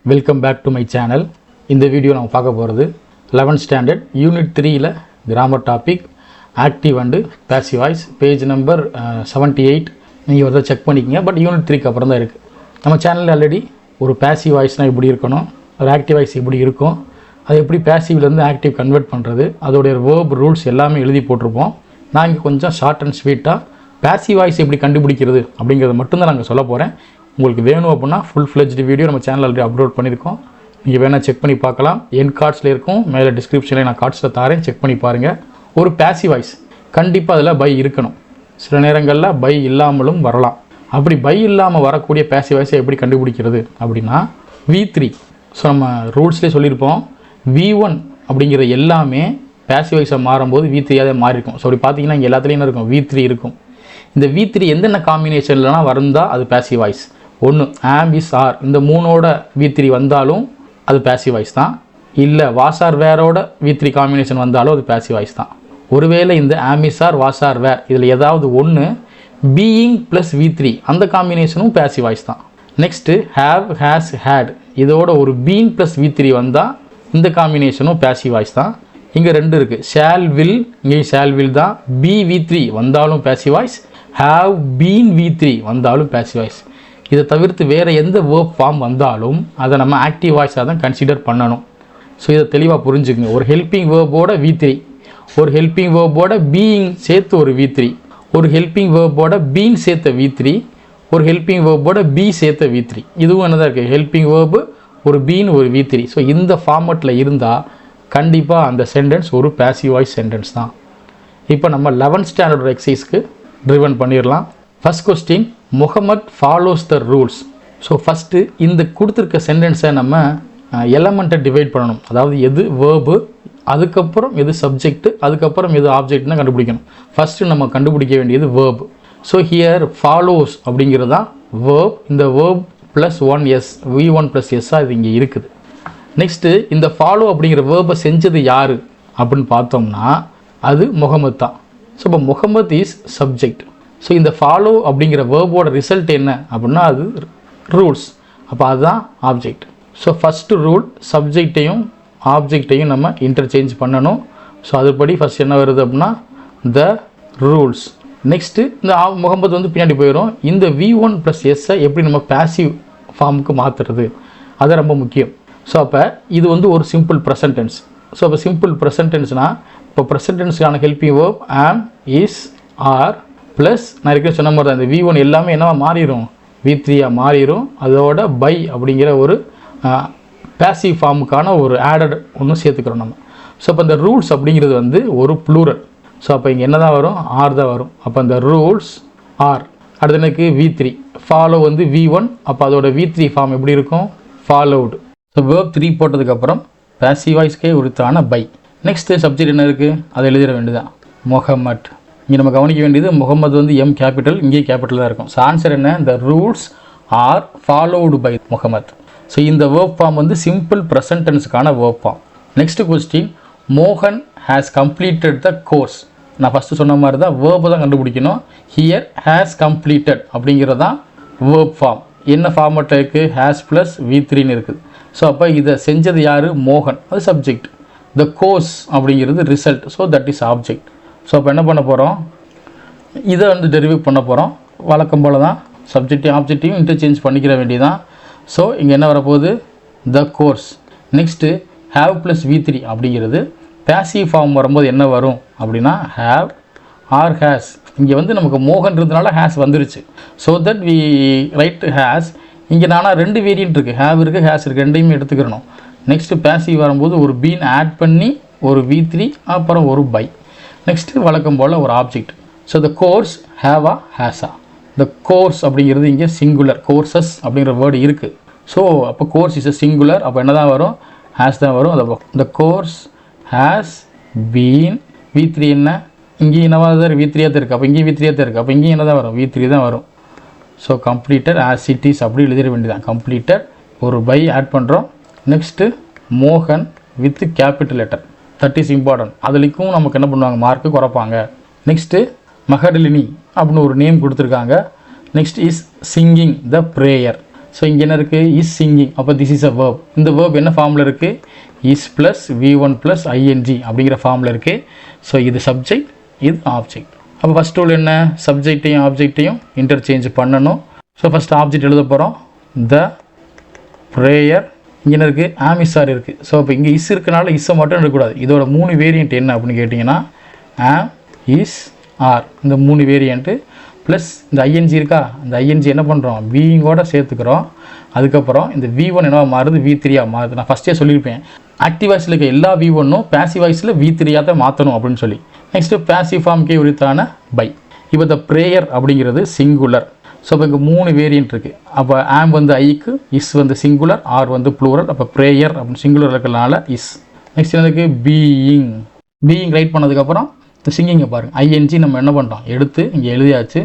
Welcome back to my channel. இந்த video நம்ம பார்க்க போகிறது 11th ஸ்டாண்டர்ட் யூனிட் 3ல் grammar topic active and passive voice page number 78. நீங்கள் ஒரு செக் பண்ணிக்கங்க. பட் யூனிட் 3க்கு அப்புறம் தான் இருக்குது. நம்ம சேனலில் ஆல்ரெடி ஒரு பேசிவ் வாய்ஸ்னால் எப்படி இருக்கணும், ஒரு ஆக்டிவ் வாய்ஸ் எப்படி இருக்கும், அது எப்படி பேசிவ்லேருந்து ஆக்டிவ் கன்வெர்ட் பண்ணுறது, அதோடைய வேர்ப் ரூல்ஸ் எல்லாமே எழுதி போட்டிருப்போம். நான் இங்கே கொஞ்சம் ஷார்ட் அண்ட் ஸ்வீட்டாக பேசிவ் வாய்ஸ் எப்படி கண்டுபிடிக்கிறது அப்படிங்கிறத மட்டும்தான் நாங்கள் சொல்ல போகிறேன். உங்களுக்கு வேணும் அப்படின்னா ஃபுல் ஃப்ளெஜ்டு வீடியோ நம்ம சேனல் ஆல்ரெடி அப்லோட் பண்ணியிருக்கோம். நீங்கள் வேணால் செக் பண்ணி பார்க்கலாம். என் கார்ட்ஸில் இருக்கும், மேலே டிஸ்கிரிப்ஷனில் நான் கார்ட்ஸில் தாரேன், செக் பண்ணி பாருங்கள். ஒரு பேசிவ் வாய்ஸ் கண்டிப்பாக அதில் பை இருக்கணும். சில நேரங்களில் பை இல்லாமலும் வரலாம். அப்படி பை இல்லாமல் வரக்கூடிய பேசிவ் வாய்ஸை எப்படி கண்டுபிடிக்கிறது அப்படின்னா V3. ஸோ நம்ம ரூல்ஸ்லேயே சொல்லியிருப்போம், V1 அப்படிங்கிற எல்லாமே பேசிவ் வாய்ஸை மாறும்போது V3 மாறி இருக்கும். ஸோ அப்படி பார்த்தீங்கன்னா இங்கே எல்லாத்துலேயும் என்ன இருக்கும், V3 இருக்கும். இந்த V3 எந்தென்ன காம்பினேஷன்லாம் வருந்தால் அது பேசிவ் வாய்ஸ். ஒன்று ஆம் இஸ் ஆர், இந்த மூணோட V3 வந்தாலும் அது பேசிவ் வாய்ஸ் தான். இல்லை வாசார் வேரோட V3 காம்பினேஷன் வந்தாலும் அது பேசிவ் வாய்ஸ் தான். ஒருவேளை இந்த ஆம் இஸ் ஆர் வாசார் வேர் இதில் ஏதாவது ஒன்று பீயிங் ப்ளஸ் V3 அந்த காம்பினேஷனும் பேசிவ் வாய்ஸ் தான். நெக்ஸ்ட்டு ஹேவ் ஹேஸ் ஹேட் இதோட ஒரு பீன் ப்ளஸ் V3 வந்தால் இந்த காம்பினேஷனும் பேசிவ் வாய்ஸ் தான். இங்கே ரெண்டு இருக்குது, ஷேல் வில், இங்கே ஷேல் வில் தான். பி V3 வந்தாலும் passive voice, have been V3 வந்தாலும் பேசிவ் வாய்ஸ். இதை தவிர்த்து வேறு எந்த வேர்ப் ஃபார்ம் வந்தாலும் அதை நம்ம ஆக்டிவ் வாய்ஸாக தான் கன்சிடர் பண்ணணும். ஸோ இதை தெளிவாக புரிஞ்சுக்குங்க. ஒரு ஹெல்பிங் வேர்போட V3, ஒரு ஹெல்பிங் வேர்போட பீயிங் சேர்த்து ஒரு V3, ஒரு ஹெல்பிங் வேர்போட பீன் சேர்த்த V3, ஒரு ஹெல்பிங் வேர்போட பி சேர்த்த V3. இதுவும் என்னதான் இருக்குது, ஹெல்பிங் வேர்பு ஒரு பீன் ஒரு V3. ஸோ இந்த ஃபார்மட்டில் இருந்தால் கண்டிப்பாக அந்த சென்டென்ஸ் ஒரு பேசிவ் வாய்ஸ் சென்டென்ஸ் தான். இப்போ நம்ம 11th ஸ்டாண்டர்ட் எக்ஸசைஸ்க்கு ட்ரிவன் பண்ணிடலாம். First question, Mohammed follows the rules. So first இந்த கொடுத்துருக்க சென்டென்ஸை நம்ம எலமெண்ட்டை டிவைட் பண்ணணும். அதாவது எது வேர்பு, அதுக்கப்புறம் எது சப்ஜெக்ட், அதுக்கப்புறம் எது ஆப்ஜெக்ட்னு கண்டுபிடிக்கணும். ஃபஸ்ட்டு நம்ம கண்டுபிடிக்க வேண்டியது வேர்பு. ஸோ ஹியர் ஃபாலோஸ் அப்படிங்கிறது தான் வேர்ப். இந்த verb plus 1s, V1 plus எஸ்ஸாக இது இங்கே இருக்குது. நெக்ஸ்ட்டு இந்த ஃபாலோ அப்படிங்கிற வேர்பை செஞ்சது யார் அப்படின்னு பார்த்தோம்னா அது முகமது தான். ஸோ இப்போ முகமத் இஸ் சப்ஜெக்ட். ஸோ இந்த ஃபாலோ அப்படிங்கிற வேர்போட ரிசல்ட் என்ன அப்படின்னா அது ரூல்ஸ். அப்போ அதுதான் ஆப்ஜெக்ட். ஸோ ஃபஸ்ட்டு ரூல் சப்ஜெக்டையும் ஆப்ஜெக்டையும் நம்ம இன்டர்சேஞ்ச் பண்ணணும். ஸோ அதுபடி ஃபஸ்ட் என்ன வருது அப்படின்னா த ரூல்ஸ். நெக்ஸ்ட்டு இந்த முகமது வந்து பின்னாடி போயிடும். இந்த V1 ப்ளஸ் எஸ்ஸை எப்படி நம்ம பேசிவ் ஃபார்முக்கு மாற்றுறது, அது ரொம்ப முக்கியம். ஸோ அப்போ இது வந்து ஒரு சிம்பிள் ப்ரெசன்ட் டென்ஸ். ஸோ அப்போ சிம்பிள் ப்ரெசன்ட் டென்ஸ்னால் இப்போ ப்ரெசன்ட் டென்ஸுக்கான helping verb am is are plus நான் ஏற்கனவே சொன்ன மாதிரி தான் இந்த V1 எல்லாமே என்னவா மாறிடும், V3 மாறிடும். அதோட பை அப்படிங்கிற ஒரு பேசிவ் ஃபார்முக்கான ஒரு ஆடட் ஒன்று சேர்த்துக்கிறோம் நம்ம. ஸோ அப்போ இந்த ரூல்ஸ் அப்படிங்கிறது வந்து ஒரு ப்ளூரல். ஸோ அப்போ இங்கே என்ன தான் வரும், ஆர் தான் வரும். அப்போ அந்த ரூல்ஸ் ஆர். அடுத்து எனக்கு V3 ஃபாலோ வந்து V1. அப்போ அதோட V3 ஃபார்ம் எப்படி இருக்கும், ஃபாலோவுடு. ஸோ வேர்ப் 3 போட்டதுக்கப்புறம் பேசிவ் வாய்ஸ்க்கே உரித்தான பை. நெக்ஸ்ட்டு சப்ஜெக்ட் என்ன இருக்குது, அதை எழுதிட வேண்டியதான், முகமட். இங்கே நம்ம கவனிக்க வேண்டியது முகமது வந்து M கேபிட்டல், இங்கே கேபிட்டல் தான் இருக்கும். ஸோ ஆன்சர் என்ன, இந்த rules are followed by Mohammed. So இந்த வேர்ப் ஃபார்ம் வந்து சிம்பிள் ப்ரெசன்ட் டென்ஸுக்கான வேர்ப் ஃபார்ம். நெக்ஸ்ட் கொஸ்டின், மோகன் ஹேஸ் கம்ப்ளீட்டட் த கோர்ஸ். நான் ஃபஸ்ட்டு சொன்ன மாதிரி தான் வேர்பை தான் கண்டுபிடிக்கணும். ஹியர் ஹேஸ் கம்ப்ளீட்டட் அப்படிங்கிறது தான் வேர்ப் ஃபார்ம். என்ன ஃபார்மட்டில் இருக்குது, ஹேஸ் ப்ளஸ் V3ன்னு இருக்குது. ஸோ அப்போ இதை செஞ்சது யார், மோகன், அது சப்ஜெக்ட். த கோர்ஸ் அப்படிங்கிறது result. So that is object. So அப்போ என்ன பண்ண போகிறோம், இதை வந்து டெரிவேட் பண்ண போகிறோம். வழக்கம் போல் தான் சப்ஜெக்டையும் ஆப்ஜெக்டையும் இன்டர்சேஞ்ச் பண்ணிக்கிற வேண்டியதான். ஸோ இங்கே என்ன வரப்போகுது, the course. Next have plus V3 அப்படிங்கிறது பேசிவ் ஃபார்ம் வரும்போது என்ன வரும் அப்படின்னா ஹேவ் ஆர் ஹேஸ். இங்கே வந்து நமக்கு மோகன்றதுனால ஹேஸ் வந்துருச்சு. So that we write has. இங்கே நானாக ரெண்டு வேரியன்ட் இருக்குது, ஹேவ் இருக்குது ஹேஸ் இருக்குது, ரெண்டையுமே எடுத்துக்கிறணும். நெக்ஸ்ட்டு பேசிவ் வரும்போது ஒரு பீன் ஆட் பண்ணி ஒரு V3 அப்புறம் ஒரு பை. நெக்ஸ்ட்டு வழக்கம் போல் ஒரு ஆப்ஜெக்ட். ஸோ த கோர்ஸ் ஹேவா ஹேஸா. த கோர்ஸ் அப்படிங்கிறது இங்கே சிங்குலர், கோர்சஸ் அப்படிங்கிற வேர்டு இருக்குது. ஸோ அப்போ கோர்ஸ் இஸ் அ சிங்குலர். அப்போ என்ன தான் வரும், ஹேஸ் தான் வரும். அதை the course has been. V3 என்ன, இங்கேயும் என்னவா தான் V3 தான் இருக்குது. அப்போ இங்கேயும் V3 தான் இருக்குது. அப்போ இங்கேயும் என்ன தான் வரும், V3 தான் வரும். So completed as it is அப்படி எழுதிட வேண்டியதான். கம்ப்ளீட்டட் ஒரு பை ஆட் பண்ணுறோம். நெக்ஸ்ட்டு மோகன் with capital letter, that is important. அதுலேயும் நமக்கு என்ன பண்ணுவாங்க, மார்க்கு குறைப்பாங்க. நெக்ஸ்ட்டு மஹடலினி அப்படின்னு ஒரு நேம் கொடுத்துருக்காங்க. Next is singing the prayer. So இங்கே என்ன இருக்குது இஸ் சிங்கிங். அப்போ திஸ் இஸ் அ வேர்ப். இந்த வேர்ப் என்ன ஃபார்மில் இருக்குது is plus V1 plus ING அப்படிங்கிற ஃபார்மில் இருக்குது. ஸோ இது சப்ஜெக்ட், இது ஆப்ஜெக்ட். அப்போ ஃபஸ்ட் ரூல் என்ன, சப்ஜெக்டையும் ஆப்ஜெக்டையும் இன்டர்சேஞ்ச் பண்ணணும். ஸோ ஃபஸ்ட் ஆப்ஜெக்ட் எழுத போகிறோம். த ப்ரேயர். இங்கே என்ன இருக்குது ஆமிசார் இருக்குது. ஸோ இப்போ இங்கே இஸ் இருக்கனால இஸ்ஸை மட்டும் எடுக்கக்கூடாது. இதோட 3 வேரியண்ட் என்ன அப்படின்னு கேட்டிங்கன்னா ஆம், இஸ், ஆர். இந்த 3 வேரியண்ட்டு ப்ளஸ் இந்த ING இருக்கா, இந்த ING என்ன பண்ணுறோம் பீயிங்கோட சேர்த்துக்கிறோம். அதுக்கப்புறம் இந்த V1 என்னவா மாறுது V3 மாறுது. நான் ஃபஸ்ட்டே சொல்லியிருப்பேன் ஆக்டிவ் வாய்ஸில் இருக்க எல்லா V1ம் பேசிவ் வாய்ஸில் V3 தான் மாற்றணும் அப்படின்னு சொல்லி. நெக்ஸ்ட்டு பேசிவ் ஃபார்முக்கே உரித்தான பை. இப்போ த ப்ரேயர் அப்படிங்கிறது சிங்குலர். ஸோ இப்போ இங்கே 3 வேரியண்ட் இருக்குது. அப்போ ஆம் வந்து ஐக்கு, இஸ் வந்து சிங்குலர், ஆர் வந்து ப்ளூரல். அப்போ ப்ரேயர் அப்படின்னு சிங்குலர் இருக்கிறதுனால இஸ். நெக்ஸ்ட் எனக்கு பீயிங். பீயிங் ரைட் பண்ணதுக்கப்புறம் இந்த சிங்கிங்கை பாருங்கள் ING நம்ம என்ன பண்ணுறோம் எடுத்து இங்கே எழுதியாச்சு.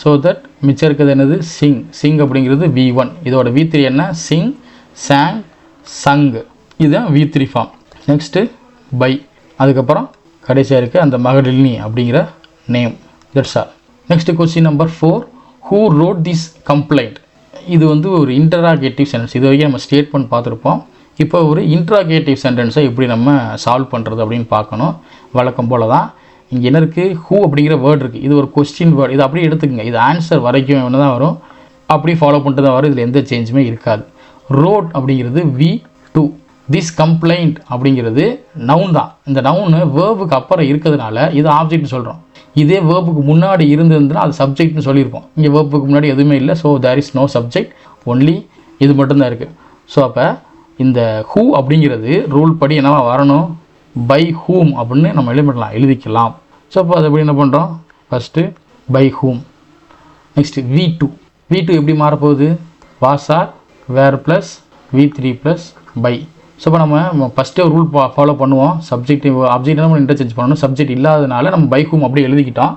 ஸோ தட் மிச்சம் இருக்கிறது என்னது சிங். சிங் அப்படிங்கிறது V1. இதோட V3 என்ன சிங், சாங், சங். இதுதான் V3 ஃபார்ம். Next by. அதுக்கப்புறம் கடைசியாக இருக்குது அந்த மகளினி அப்படிங்கிற name. That's all. Next question number 4. Who wrote this complaint. இது வந்து ஒரு இன்டராகேட்டிவ் சென்டென்ஸ். இது வரைக்கும் நம்ம ஸ்டேட்மெண்ட் பார்த்துருப்போம். இப்போ ஒரு இன்ட்ராகேட்டிவ் சென்டென்ஸை எப்படி நம்ம சால்வ் பண்ணுறது அப்படின்னு பார்க்கணும். வழக்கம் போல் தான் இங்கே என்ன இருக்குது ஹூ அப்படிங்கிற வேர்ட் இருக்குது. இது ஒரு கொஸ்டின் வேர்டு. இது அப்படியே எடுத்துக்கங்க. இது ஆன்சர் வரைக்கும் என்ன தான் வரும், அப்படியே ஃபாலோ பண்ணிட்டு தான் வரும். இதில் எந்த சேஞ்சுமே இருக்காது. ரோட் அப்படிங்கிறது V2. திஸ் கம்ப்ளைண்ட் அப்படிங்கிறது நவுன் தான். இந்த நவுனு வேர்புக்கு அப்புறம் இருக்கிறதுனால இது ஆப்ஜெக்ட்னு சொல்கிறோம். இதே வேர்புக்கு முன்னாடி இருந்திருந்துன்னா அது சப்ஜெக்ட்னு சொல்லியிருப்போம். இங்கே வேர்புக்கு முன்னாடி எதுவுமே இல்லை. So there is no subject, only இது மட்டும்தான் இருக்குது. ஸோ அப்போ இந்த ஹூ அப்படிங்கிறது ரூல் படி என்னவா வரணும் பை ஹூம் அப்படின்னு நம்ம எழுதிக்கலாம். ஸோ அப்போ அது எப்படி என்ன பண்ணுறோம் first by whom. Next V2 எப்படி மாறப்போகுது was are were plus V3 plus by. So இப்போ நம்ம ஃபஸ்ட்டே ஒரு ரூல் ஃபாலோ பண்ணுவோம். சப்ஜெக்ட் ஆப்ஜெக்ட் நம்ம இன்டர்சேஞ்ச் பண்ணணும். சப்ஜெக்ட் இல்லாதனால நம்ம பை ஹூம் அப்படியே எழுதிக்கிட்டோம்.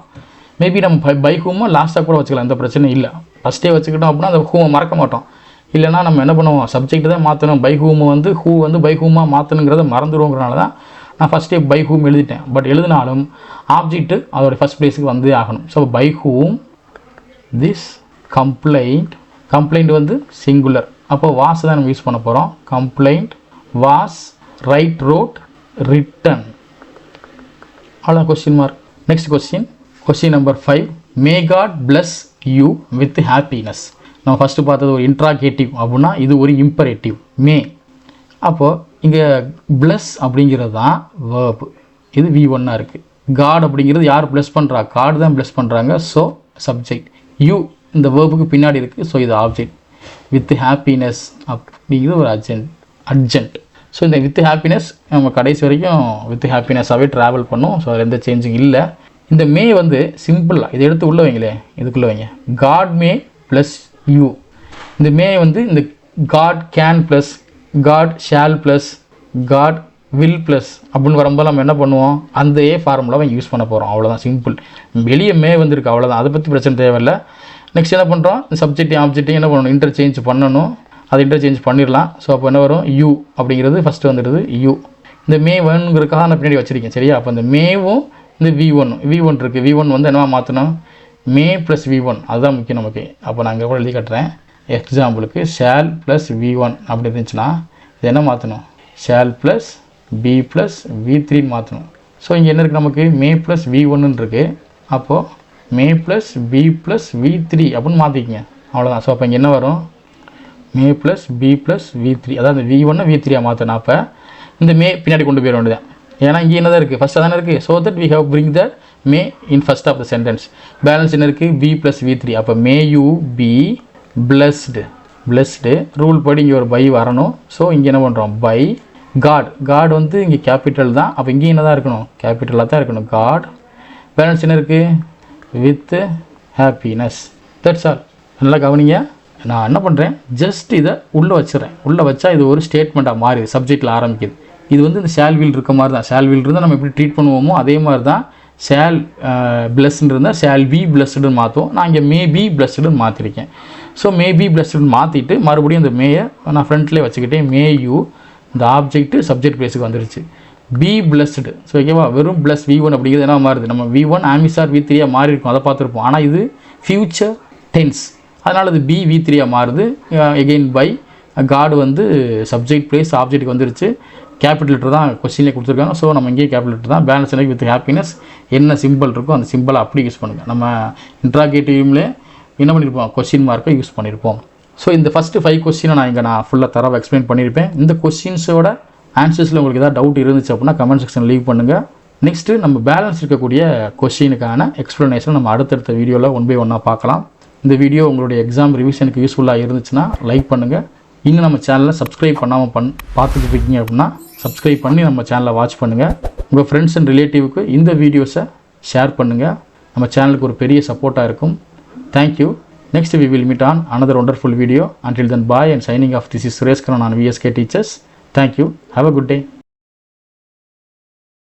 மேபி நம்ம பை ஹூமை லாஸ்ட்டாக கூட வச்சுக்கலாம், எந்த பிரச்சனையும் இல்லை. ஃபஸ்ட்டே வச்சுக்கிட்டோம் அப்படின்னா அந்த ஹூமை மறக்க மாட்டோம். இல்லைனா நம்ம என்ன பண்ணுவோம் சப்ஜெக்ட் தான் மாற்றணும், பை ஹூமை வந்து ஹூ வந்து பை ஹூமாக மாற்றணுங்கிறத மறந்துடுவோங்கிறனால தான் நான் ஃபஸ்ட்டே பை ஹூம் எழுதிட்டேன். பட் எழுதினாலும் ஆப்ஜெக்ட்டு அதோட ஃபஸ்ட் ப்ளேஸுக்கு வந்து ஆகணும். So by whom this complaint வந்து சிங்குலர். அப்போ வாஸ் தான் நம்ம யூஸ் பண்ண போகிறோம். Complaint was write wrote written. அவ்வளோ question mark. Next question number 5. May God bless you with happiness. நம்ம ஃபஸ்ட்டு பார்த்தது ஒரு இன்ட்ராகேட்டிவ் அப்படின்னா இது ஒரு இம்பரேட்டிவ் மே. அப்போது இங்கே ப்ளஸ் அப்படிங்கிறது தான் வேர்பு. இது V1 இருக்குது. காட் அப்படிங்கிறது யார் ப்ளஸ் பண்ணுறா, காடு தான் ப்ளஸ் பண்ணுறாங்க. So subject. யூ இந்த வேர்புக்கு பின்னாடி இருக்குது. ஸோ இது ஆப்ஜெக்ட். வித் ஹாப்பினஸ் அப்படிங்கிறது ஒரு அர்ஜென்ட். ஸோ இந்த வித் ஹாப்பினஸ் நம்ம கடைசி வரைக்கும் வித் ஹாப்பினஸாகவே ட்ராவல் பண்ணோம். ஸோ அதில் எந்த சேஞ்சும் இல்லை. இந்த மே வந்து சிம்பிளாக இதை எடுத்து உள்ளே வைங்களே, இதுக்குள்ளே வைங்க. God may bless you. இந்த மே வந்து இந்த God can bless God shall bless God will bless அப்படின்னு வரும்போது நம்ம என்ன பண்ணுவோம் அந்த ஃபார்முலாவை யூஸ் பண்ண போகிறோம். அவ்வளோதான், சிம்பிள். வெளியே மே வந்துருக்கு, அவ்வளோதான். அதை பற்றி பிரச்சனை தேவையில்லை. நெக்ஸ்ட் என்ன பண்ணுறோம் இந்த சப்ஜெக்டையும் ஆப்ஜெக்டையும் என்ன பண்ணணும் இன்டர்சேஞ்ச் பண்ணணும். அதை இன்டர்சேஞ்ச் பண்ணிடலாம். ஸோ அப்போ என்ன வரும் யூ அப்படிங்கிறது ஃபஸ்ட்டு வந்துடுது யூ. இந்த மே வேணுங்கிறதுக்காக நான் பின்னாடி வச்சுருக்கேன் சரியா. அப்போ இந்த மேவும் இந்த V1 இருக்குது. V1 வந்து என்னவா மாற்றணும் மே ப்ளஸ் V1. அதுதான் முக்கியம் நமக்கு. அப்போ நான் இங்கே கூட எழுதி கட்டுறேன். எக்ஸாம்பிளுக்கு ஷால் ப்ளஸ் V1 அப்படி இருந்துச்சுன்னா இது என்ன மாற்றணும் shawl plus B plus V3 மாற்றணும். ஸோ இங்கே என்ன இருக்குது நமக்கு மே ப்ளஸ் V1 இருக்குது. அப்போது மே ப்ளஸ் B ப்ளஸ் V3 அப்படின்னு மாற்றிக்கிங்க, அவ்வளோதான். ஸோ அப்போ இங்கே என்ன வரும் மே ப்ளஸ் B ப்ளஸ் V3, அதாவது V1 V3 மாற்றணும். அப்போ இந்த மே பின்னாடி கொண்டு போயிட வேண்டியதான். ஏன்னா இங்கே என்ன தான் இருக்குது ஃபஸ்ட்டாக தானே இருக்குது. So that we have bring the may in first of the sentence. Balance என்ன இருக்குது B ப்ளஸ் V3. அப்போ may you be blessed rule படி இங்கே ஒரு பை வரணும். ஸோ இங்கே என்ன பண்ணுறோம் பை காட் வந்து இங்கே கேபிட்டல் தான். அப்போ இங்கே என்ன தான் இருக்கணும் கேபிட்டலாக தான் இருக்கணும் காட். பேலன்ஸ் என்ன இருக்குது வித் ஹாப்பினஸ். That's all. நல்லா கவனிங்க. நான் என்ன பண்ணுறேன் ஜஸ்ட் இதை உள்ளே வச்சுறேன். உள்ளே வச்சா இது ஒரு ஸ்டேட்மெண்ட்டாக மாறி சப்ஜெக்டில் ஆரம்பிக்குது. இது வந்து இந்த ஷால் வீல் இருக்க மாதிரி தான். ஷால் வீல் இருந்தால் நம்ம எப்படி ட்ரீட் பண்ணுவோமோ அதே மாதிரி தான். ஷால் பிளஸ்ன்னு இருந்தால் ஷால் பி பிளஸ்டுன்னு மாற்றும். நான் இங்கே மே பி பிளஸ்டுன்னு மாற்றிருக்கேன். ஸோ மே பி பிளஸ்டுன்னு மாற்றிட்டு மறுபடியும் இந்த மேயை நான் ஃப்ரண்ட்லேயே வச்சுக்கிட்டேன். மே யூ இந்த ஆப்ஜெக்ட்டு சப்ஜெக்ட் பிளேஸுக்கு வந்துருச்சு. Be blessed. ஸோ ஓகேவா வெறும் ப்ளஸ் V1 அப்படிங்கிறது என்ன மாறுது நம்ம V1 ஆமிசார் V3 மாறி இருக்கும், அதை பார்த்துருப்போம். ஆனால் இது ஃபியூச்சர் டென்ஸ். அதனால் அது பி V3 மாறுது. எகெயின் பை காட் வந்து சப்ஜெக்ட் ப்ளேஸ் ஆப்ஜெக்ட்டுக்கு வந்துருச்சு. கேபிட்டல் லெட்டர் தான் கொஸ்டின்லேயே கொடுத்துருக்காங்க. ஸோ நம்ம இங்கேயே கேபிட்டல் லெட்டர் தான். பேலன்ஸ் லைக் வித் ஹாப்பினஸ் என்ன சிம்பிள் இருக்கோ அந்த சிம்பிளை அப்படி யூஸ் பண்ணுங்கள். நம்ம இன்ட்ராகேட்டிவ்லேயே என்ன பண்ணியிருப்போம், கொஸ்டின் மார்க்கை யூஸ் பண்ணியிருப்போம். ஸோ இந்த ஃபஸ்ட்டு 5 கொஸ்டினை நான் ஃபுல்லாக தரவாக எக்ஸ்பிளைன் பண்ணியிருப்பேன். இந்த கொஸ்டின்ஸோட ஆன்சர்ஸில் உங்களுக்கு ஏதாவது டவுட் இருந்துச்சு அப்படின்னா கமெண்ட் செக்ஷன் லீவ் பண்ணுங்கள். நெக்ஸ்ட்டு நம்ம பேலன்ஸ் இருக்கக்கூடிய கொஸ்டினுக்கான எக்ஸ்ப்ளனேஷன் நம்ம அடுத்தடுத்த வீடியோவில் 1 by 1 பார்க்கலாம். இந்த வீடியோ உங்களுடைய எக்ஸாம் ரிவிஷனுக்கு யூஸ்ஃபுல்லாக இருந்துச்சுன்னா லைக் பண்ணுங்கள். இன்னும் நம்ம சேனலை சப்ஸ்கிரைப் பண்ணாமல் பார்த்துட்டு இருக்கீங்க அப்படின்னா சப்ஸ்கிரைப் பண்ணி நம்ம சேனலை வாட்ச் பண்ணுங்கள். உங்கள் ஃப்ரெண்ட்ஸ் அண்ட் ரிலேட்டிவ்க்கு இந்த வீடியோஸை ஷேர் பண்ணுங்கள். நம்ம சேனலுக்கு ஒரு பெரிய சப்போர்ட்டாக இருக்கும். Thank you. Next we will meet on another wonderful video. Until then, bye and signing off. This is Suresh Karan on VSK Teachers. Thank you. Have a good day.